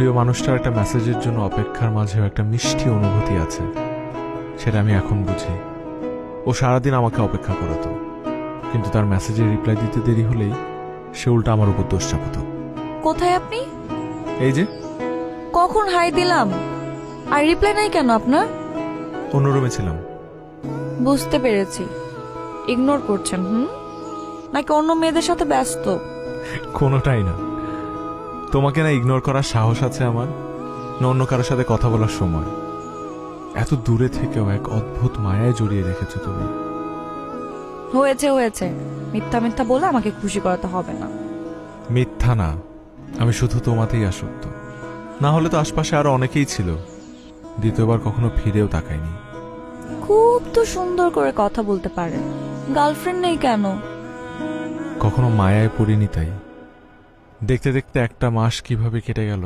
প্রিয় মানুষটার একটা মেসেজের জন্য অপেক্ষার মাঝেও একটা মিষ্টি অনুভূতি আছে, সেটা আমি এখন বুঝি। ও সারাদিন আমাকে অপেক্ষা করাতো, কিন্তু তার মেসেজের রিপ্লাই দিতে দেরি হলেই সে উল্টা আমার উপর দোষ চাপাতো। কোথায় আপনি? এই যে কখন হাই দিলাম, আর রিপ্লাই নাই কেন আপনার? অন্য রুমে ছিলাম। বুঝতে পেরেছি, ইগনোর করছেন। নাকি অন্য মেয়েদের সাথে ব্যস্ত? কোনোটাই না। তোমাকে না ইগনোর করার সাহস আছে আমার, না অন্য কারোর সাথে কথা বলার সময়। এত দূরে থেকেও এক অদ্ভুত মায়ায় জড়িয়ে রেখেছো তুমি। হয়েছে হয়েছে, মিথ্যা মিথ্যা বলে আমাকে খুশি করাতে হবে না। মিথ্যা না, আমি শুধু তোমাতেই আসক্ত। না হলে তো আশপাশে আরো অনেকেই ছিল, দ্বিতীয়বার কখনো ফিরেও তাকাইনি। খুব তো সুন্দর করে কথা বলতে পারেন, গার্লফ্রেন্ড নেই কেন? কখনো মায়ায় পড়িনি তাই। দেখতে দেখতে একটা মাস কিভাবে কেটে গেল